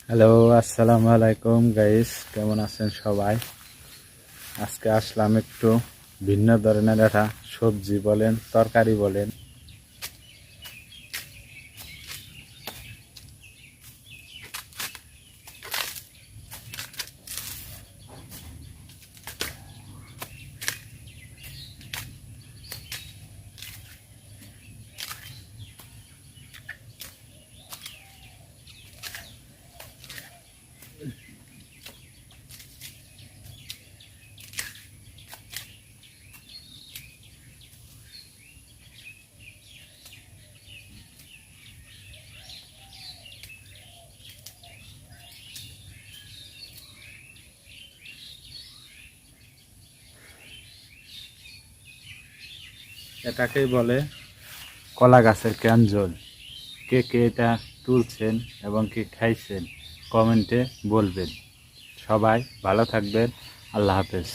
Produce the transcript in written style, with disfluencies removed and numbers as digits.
Hello, আসসালামু আলাইকুম guys, কেমন আছেন সবাই? আজকে আসলাম একটু ভিন্ন ধরনের একটা সবজি বলেন, তরকারি বলেন, এটাকেই বলে কলা গাছের ক্যানজল। কে কে এটা তুলছেন এবং কে খাইছেন কমেন্টে বলবেন। সবাই ভালো থাকবেন। আল্লাহ হাফেজ।